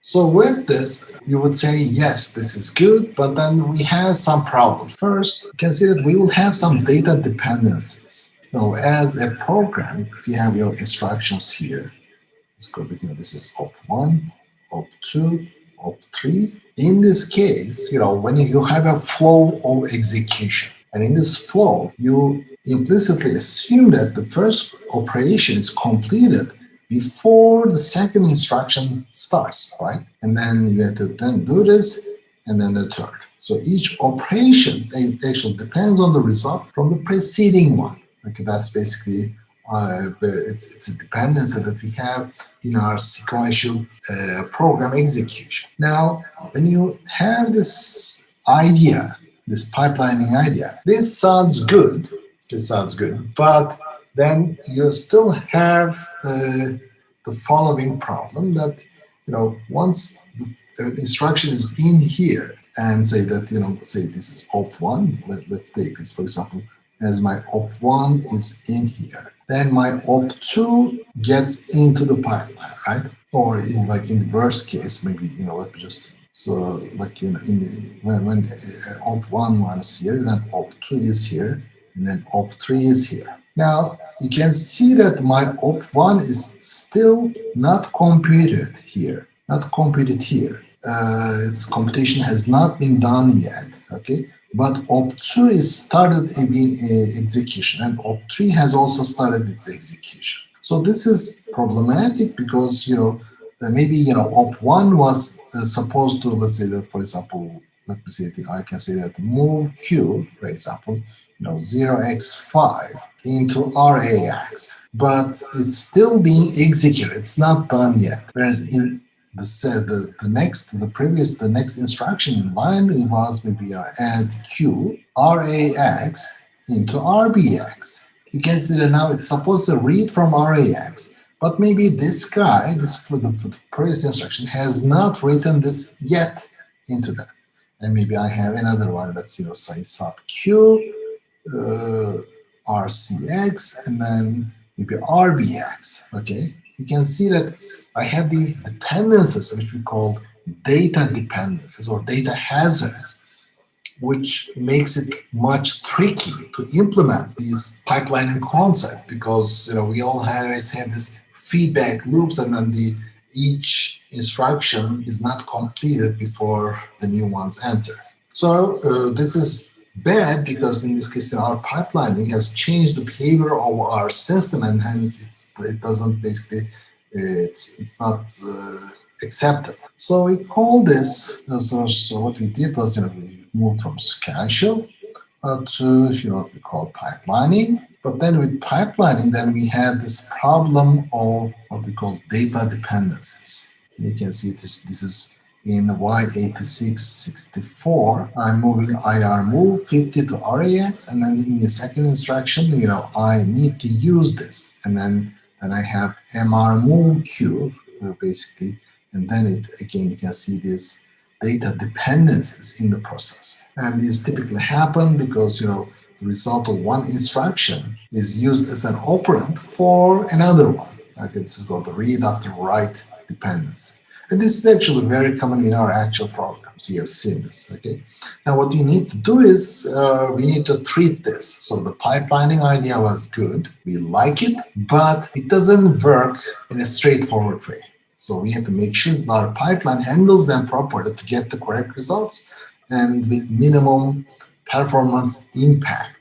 So with this, you would say, yes, this is good, but then we have some problems. First, you can see that we will have some data dependencies. As a program, if you have your instructions here, let's go to, this is op1, op2, op3. In this case, when you have a flow of execution, and in this flow, you implicitly assume that the first operation is completed before the second instruction starts, right? And then you have to then do this, and then the third. So each operation actually depends on the result from the preceding one. Okay, that's basically it's a dependency that we have in our sequential program execution. Now, when you have this idea, this pipelining idea, this sounds good. This sounds good, but then you still have the following problem that once the instruction is in here and say that say this is op1. Let's take this for example as my op1 is in here. Then my op2 gets into the pipeline, right? Or in the worst case, maybe let me just so like in the when op1 is here, then op2 is here, and then op3 is here. Now you can see that my op1 is still not computed here, not computed here. Its computation has not been done yet. Okay, but op2 is started being execution, and op3 has also started its execution. So this is problematic because maybe op1 was supposed to, let's say that for example, let me say that I can say that move q, for example, 0x5 into RAX, but it's still being executed. It's not done yet. Whereas in the next instruction in line was maybe add q RAX into RBX. You can see that now it's supposed to read from RAX, but maybe this guy, for the previous instruction, has not written this yet into that. And maybe I have another one that's say sub q RCX and then maybe RBX. Okay, you can see that I have these dependencies which we call data dependencies or data hazards, which makes it much tricky to implement these pipelining concept because we always have this feedback loops and then each instruction is not completed before the new ones enter. So this is bad because in this case our pipelining has changed the behavior of our system and hence it doesn't basically it's not acceptable. So we call this so what we did was we moved from sequential to what we call pipelining. But then with pipelining, then we had this problem of what we call data dependencies. And you can see this is in Y8664. I'm moving IR move 50 to RAX, and then in the second instruction, I need to use this, and then I have MR move Q basically, and then again you can see this data dependencies in the process. And these typically happen because the result of one instruction is used as an operand for another one. Okay, this is called the read after write dependency. And this is actually very common in our actual programs. You have seen this. Okay. Now what we need to do is we need to treat this. So the pipelining idea was good. We like it, but it doesn't work in a straightforward way. So we have to make sure that our pipeline handles them properly to get the correct results and with minimum performance impact.